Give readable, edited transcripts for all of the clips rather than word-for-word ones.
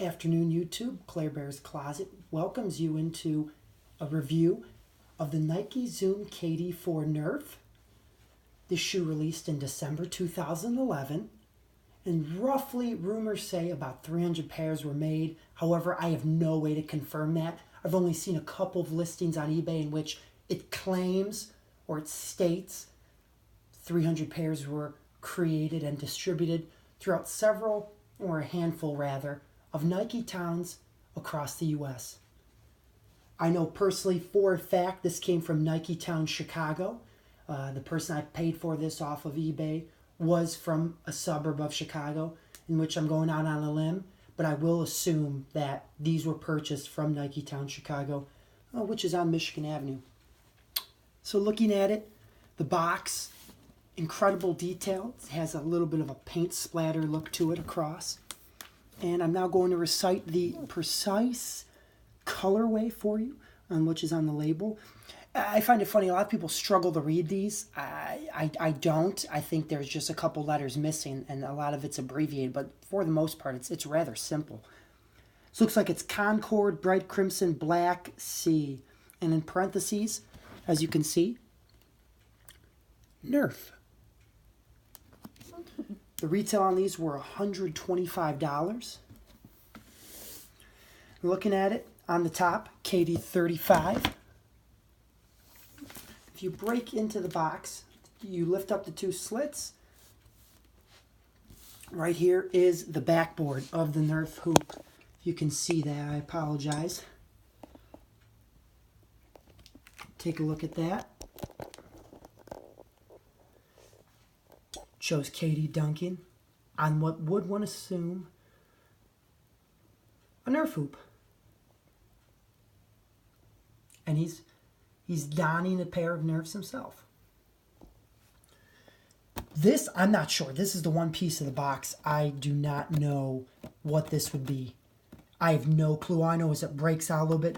Afternoon, YouTube. Claire Bear's Closet welcomes you into a review of the Nike Zoom KD4 Nerf. This shoe released in December 2011, and roughly rumors say about 300 pairs were made. However, I have no way to confirm that. I've only seen a couple of listings on eBay in which it claims or it states 300 pairs were created and distributed throughout several, or a handful rather, of Nike towns across the U.S. I know personally for a fact this came from Nike Town, Chicago. The person I paid for this off of eBay was from a suburb of Chicago, in which I'm going out on a limb, but I will assume that these were purchased from Nike Town, Chicago, which is on Michigan Avenue. So looking at it, the box, incredible detail. It has a little bit of a paint splatter look to it across. And I'm now going to recite the precise colorway for you, which is on the label. I find it funny, a lot of people struggle to read these. I don't. I think there's just a couple letters missing, and a lot of it's abbreviated, but for the most part, it's rather simple. This looks like it's Concord, Bright Crimson, Black, C. And in parentheses, as you can see, Nerf. The retail on these were $125. Looking at it, on the top, KD35. If you break into the box, you lift up the two slits. Right here is the backboard of the Nerf hoop. If you can see that, I apologize. Take a look at that. Shows Katie dunking on what would one assume a Nerf hoop. And he's donning a pair of Nerfs himself. This, I'm not sure. This is the one piece of the box. I do not know what this would be. I have no clue. All I know is it breaks out a little bit.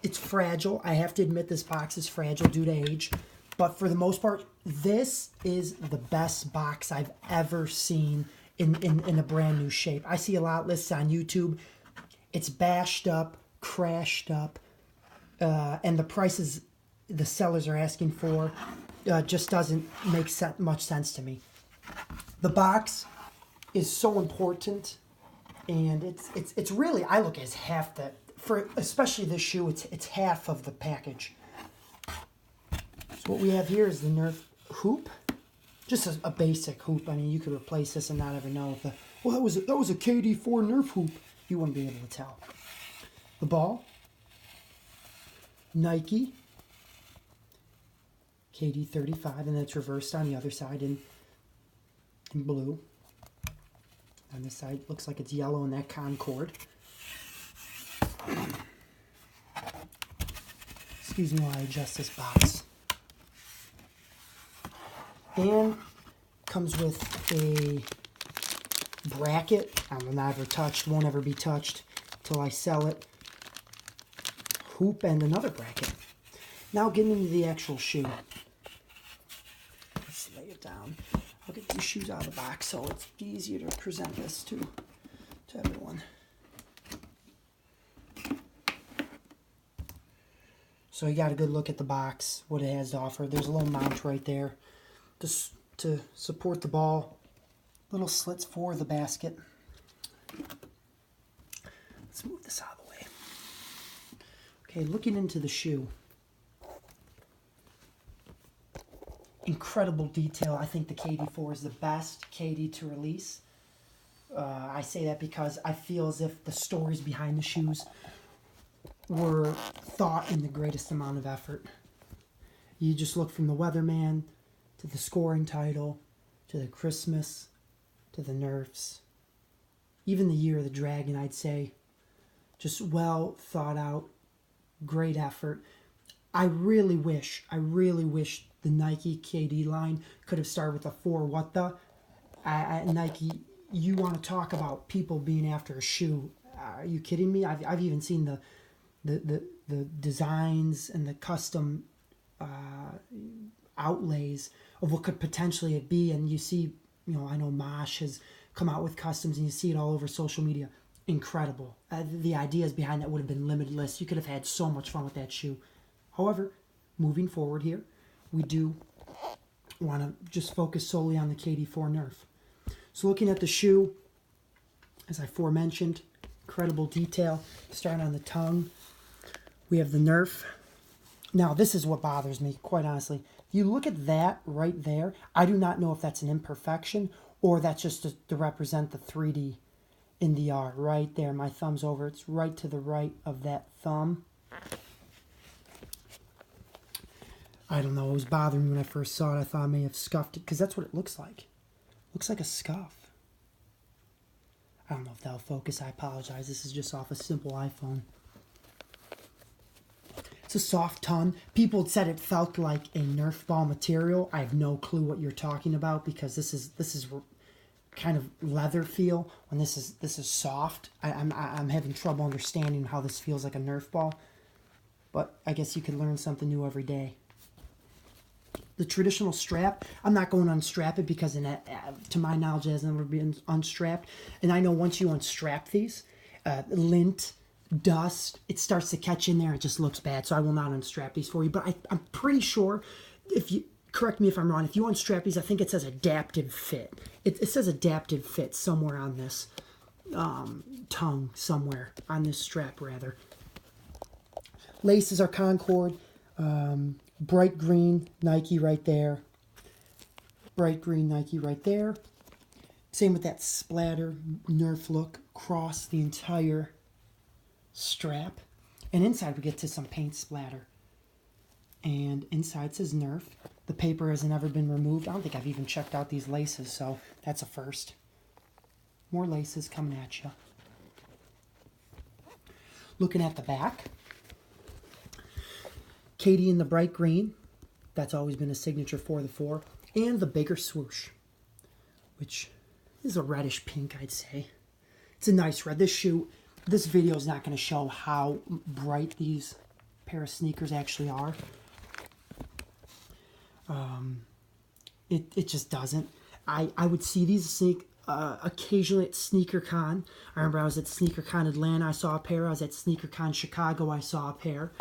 It's fragile. I have to admit this box is fragile due to age. But for the most part, this is the best box I've ever seen in a brand new shape. I see a lot of lists on YouTube. It's bashed up, crashed up, and the prices the sellers are asking for just doesn't make much sense to me. The box is so important, and it's really, I look at it as half the, for especially this shoe, it's half of the package. So what we have here is the Nerf hoop, just a basic hoop. I mean, you could replace this and not ever know if that was a KD4 Nerf hoop. You wouldn't be able to tell. The ball, Nike, KD35, and it's reversed on the other side in blue. On this side, looks like it's yellow in that Concord. Excuse me while I adjust this box. And comes with a bracket. I will never touch, won't ever be touched till I sell it. Hoop and another bracket. Now getting into the actual shoe. Let's lay it down. I'll get these shoes out of the box so it's easier to present this to everyone. So you got a good look at the box, what it has to offer. There's a little mount right there to support the ball. Little slits for the basket. Let's move this out of the way. Okay, looking into the shoe. Incredible detail. I think the KD4 is the best KD to release. I say that because I feel as if the stories behind the shoes were thought in the greatest amount of effort. You just look from the Weatherman to the scoring title to the Christmas to the Nerfs, even the Year of the Dragon, I'd say. Just well thought out, great effort. I really wish the Nike KD line could have started with a 4 what the. Nike, you want to talk about people being after a shoe. Are you kidding me? I've even seen the designs and the custom outlays of what could potentially it be, and you see, I know Mosh has come out with customs, and you see it all over social media. incredible. The ideas behind that would have been limitless. You could have had so much fun with that shoe. However, moving forward here, we do want to just focus solely on the KD4 Nerf. So looking at the shoe, as I aforementioned, incredible detail. Starting on the tongue, we have the Nerf. Now, this is what bothers me, quite honestly. If you look at that right there, I do not know if that's an imperfection or that's just to represent the 3D in the R. Right there, my thumb's over. It's right to the right of that thumb. I don't know. It was bothering me when I first saw it. I thought I may have scuffed it because that's what it looks like. Looks like a scuff. I don't know if that'll focus. I apologize. This is just off a simple iPhone. It's a soft tongue. People had said it felt like a Nerf ball material. I have no clue what you're talking about because this is kind of leather feel. When this is soft, I'm having trouble understanding how this feels like a Nerf ball. But I guess you can learn something new every day. The traditional strap, I'm not going to unstrap it because to my knowledge it has never been unstrapped. And I know once you unstrap these, lint, dust, it starts to catch in there. It just looks bad. So I will not unstrap these for you. But I'm pretty sure, if you correct me if I'm wrong, if you unstrap these, I think it says adaptive fit. It says adaptive fit somewhere on this tongue, somewhere on this strap rather. Laces are Concord. Bright green Nike right there. Bright green Nike right there. Same with that splatter Nerf look across the entire strap. And inside we get to some paint splatter. And inside says Nerf. The paper hasn't ever been removed. I don't think I've even checked out these laces, so that's a first. More laces coming at you. Looking at the back. KD in the bright green, that's always been a signature for the 4, and the bigger swoosh, which is a reddish pink, I'd say. It's a nice red. This video is not going to show how bright these pair of sneakers actually are. It just doesn't. I would see these occasionally at SneakerCon. I remember I was at SneakerCon Atlanta, I saw a pair. I was at SneakerCon Chicago, I saw a pair.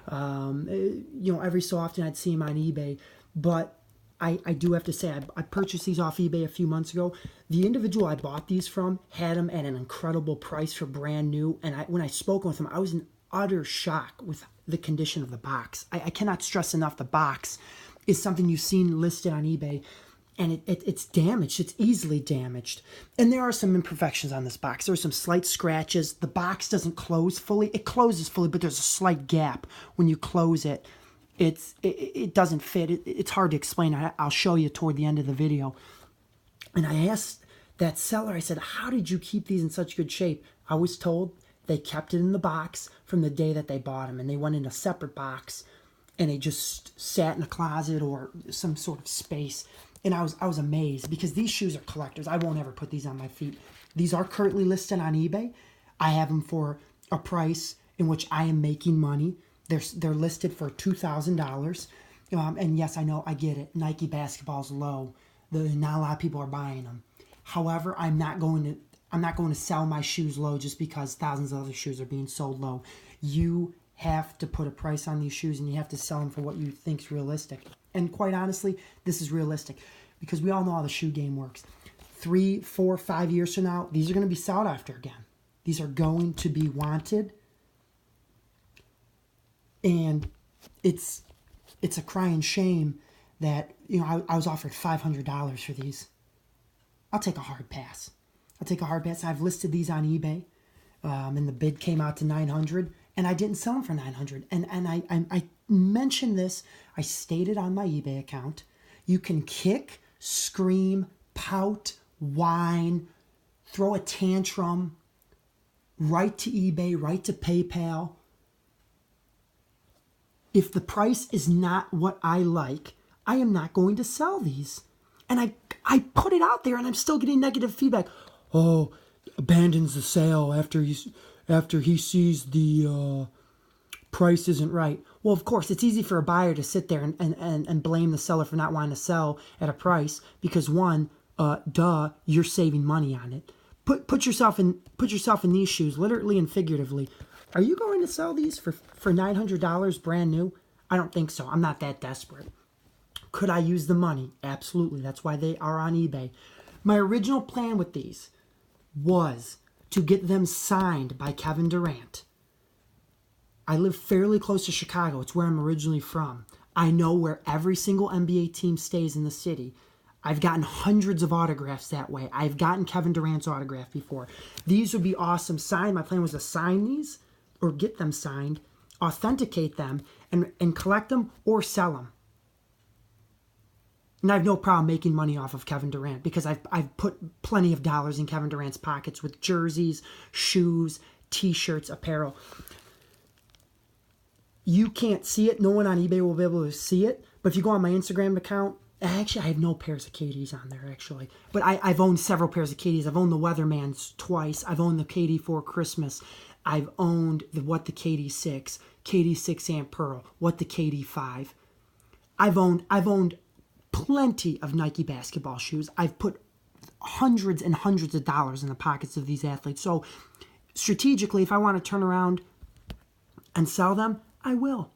Every so often I'd see them on eBay, but I do have to say I purchased these off eBay a few months ago. The individual I bought these from had them at an incredible price for brand new, and when I spoke with him, I was in utter shock with the condition of the box. I cannot stress enough the box is something you've seen listed on eBay, and it's damaged. It's easily damaged. And there are some imperfections on this box. There's some slight scratches. The box doesn't close fully. It closes fully, but there's a slight gap when you close it. It doesn't fit. It's hard to explain. I'll show you toward the end of the video. And I asked that seller, I said, how did you keep these in such good shape? I was told they kept it in the box from the day that they bought them, and they went in a separate box, and they just sat in a closet or some sort of space. And I was amazed because these shoes are collectors. I won't ever put these on my feet. These are currently listed on eBay. I have them for a price in which I am making money. They're listed for $2,000. And yes, I know, I get it. Nike basketball's low. Not a lot of people are buying them. However, I'm not going to sell my shoes low just because thousands of other shoes are being sold low. You have to put a price on these shoes, and you have to sell them for what you think is realistic. And quite honestly, this is realistic because we all know how the shoe game works. 3, 4, 5 years from now, these are going to be sought after again. These are going to be wanted. And it's a crying shame that, I was offered $500 for these. I'll take a hard pass. I've listed these on eBay, and the bid came out to $900, and I didn't sell them for $900. And I mentioned this. I stated on my eBay account, you can kick, scream, pout, whine, throw a tantrum, write to eBay, write to PayPal. If the price is not what I like, I am not going to sell these. And I put it out there, and I'm still getting negative feedback. Oh, abandons the sale after he sees the price isn't right. Well, of course, it's easy for a buyer to sit there and blame the seller for not wanting to sell at a price because, one, you're saving money on it. put yourself in these shoes, literally and figuratively. Are you going to sell these for $900 brand new? I don't think so. I'm not that desperate. Could I use the money? Absolutely. That's why they are on eBay. My original plan with these was to get them signed by Kevin Durant. I live fairly close to Chicago. It's where I'm originally from. I know where every single NBA team stays in the city. I've gotten hundreds of autographs that way. I've gotten Kevin Durant's autograph before. These would be awesome signed. My plan was to sign these or get them signed, authenticate them, and collect them or sell them. And I have no problem making money off of Kevin Durant because I've put plenty of dollars in Kevin Durant's pockets with jerseys, shoes, t-shirts, apparel. You can't see it. No one on eBay will be able to see it. But if you go on my Instagram account, actually, I have no pairs of KDs on there, actually. But I've owned several pairs of KDs. I've owned the Weathermans twice. I've owned the KD4 Christmas. I've owned the KD6, KD6 Amp Pearl, the KD5. I've owned plenty of Nike basketball shoes. I've put hundreds and hundreds of dollars in the pockets of these athletes. So strategically, if I want to turn around and sell them, I will.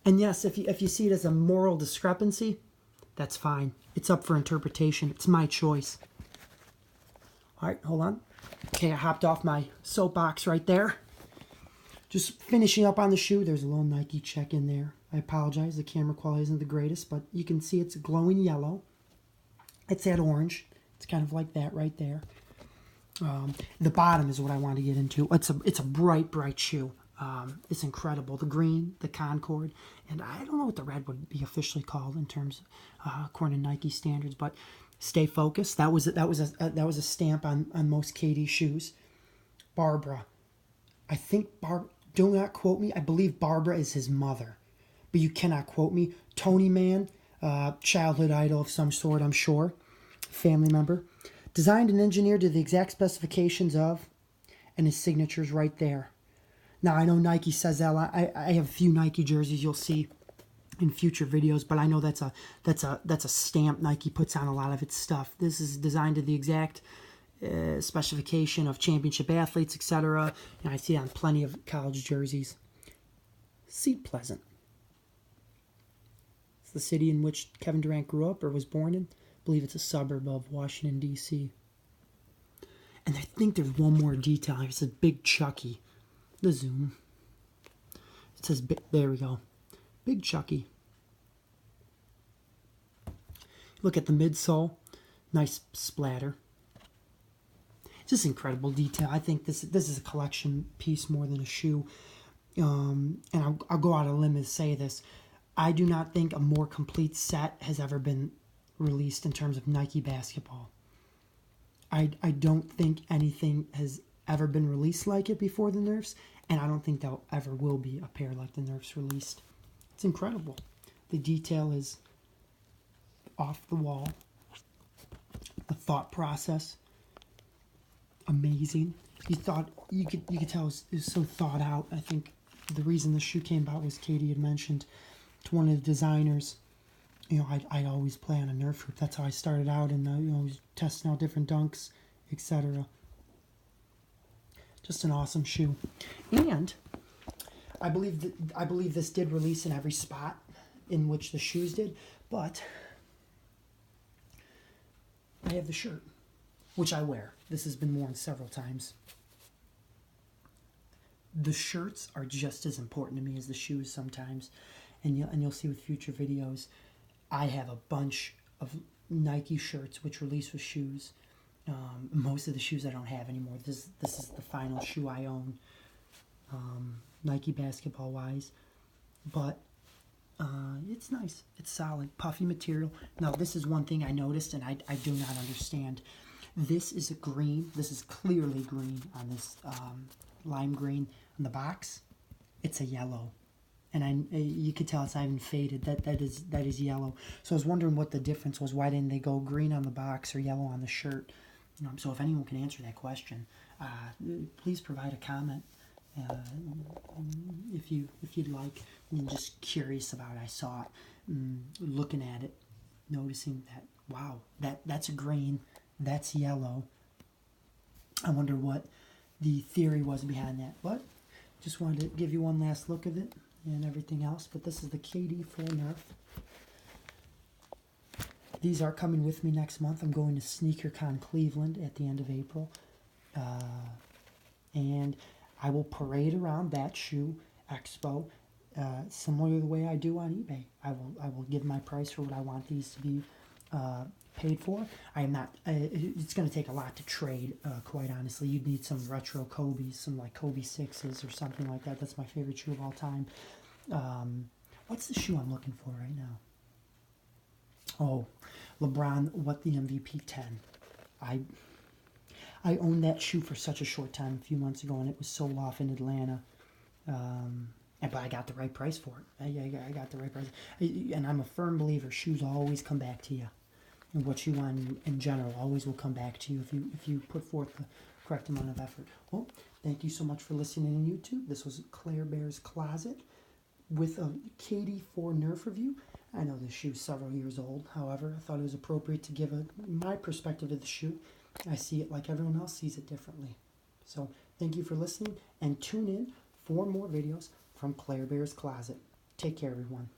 And yes, if you see it as a moral discrepancy, that's fine. It's up for interpretation. It's my choice. All right, hold on. Okay, I hopped off my soapbox right there. Just finishing up on the shoe. There's a little Nike check in there. I apologize. The camera quality isn't the greatest, but you can see it's glowing yellow. It's that orange. It's kind of like that right there. The bottom is what I want to get into. It's a bright, bright shoe. It's incredible. The green, the Concord, and I don't know what the red would be officially called in terms, according to Nike standards. But stay focused. That was a stamp on most KD shoes. Barbara, I think do not quote me. I believe Barbara is his mother, but you cannot quote me. Tony Man, childhood idol of some sort, I'm sure, family member, designed and engineered to the exact specifications of, and his signature's right there. Now, I know Nike says that a lot. I have a few Nike jerseys you'll see in future videos, but I know that's a stamp Nike puts on a lot of its stuff. This is designed to the exact specification of championship athletes, etc. And I see it on plenty of college jerseys. Seat Pleasant. It's the city in which Kevin Durant grew up or was born in. I believe it's a suburb of Washington, D.C. And I think there's one more detail here. It says Big Chucky. The zoom. It says, there we go. Big Chucky. Look at the midsole. Nice splatter. Just incredible detail. I think this is a collection piece more than a shoe. And I'll go out on a limb and say this. I do not think a more complete set has ever been released in terms of Nike basketball. I don't think anything has ever been released like it before the Nerfs, and I don't think there ever will be a pair like the Nerfs released. It's incredible. The detail is off the wall. The thought process, amazing. You could tell it was so thought out. I think the reason the shoe came about was Katie had mentioned to one of the designers, I'd always play on a Nerf hoop. That's how I started out, and was testing out different dunks, etc. Just an awesome shoe. And I believe this did release in every spot in which the shoes did, but I have the shirt, which I wear. This has been worn several times. The shirts are just as important to me as the shoes sometimes, and you'll see with future videos. I have a bunch of Nike shirts which release with shoes. Most of the shoes I don't have anymore. This is the final shoe I own, Nike basketball wise, but it's nice. It's solid, puffy material. Now this is one thing I noticed, and I do not understand. This is a green. This is clearly green on this lime green on the box. It's a yellow, and you could tell it's not even faded. That is yellow. So I was wondering what the difference was. Why didn't they go green on the box or yellow on the shirt? So if anyone can answer that question, please provide a comment if you'd like. I'm just curious about it. I saw it, looking at it, noticing that, wow, that's a green, that's yellow. I wonder what the theory was behind that. But just wanted to give you one last look of it and everything else. But this is the KD4 Nerf. These are coming with me next month. I'm going to SneakerCon Cleveland at the end of April. And I will parade around that shoe expo similar to the way I do on eBay. I will give my price for what I want these to be paid for. I am not. It's going to take a lot to trade. Quite honestly, you'd need some retro Kobe's, some like Kobe 6s or something like that. That's my favorite shoe of all time. What's the shoe I'm looking for right now? Oh, LeBron, what the MVP 10. I owned that shoe for such a short time a few months ago, and it was sold off in Atlanta. But I got the right price for it. I got the right price. And I'm a firm believer, shoes always come back to you. And what you want in general always will come back to you if you put forth the correct amount of effort. Well, thank you so much for listening on YouTube. This was Claire Bear's Closet with a KD4 Nerf review. I know this shoe's several years old. However, I thought it was appropriate to give my perspective of the shoe. I see it like everyone else sees it differently. So thank you for listening, and tune in for more videos from Claire Bear's Closet. Take care, everyone.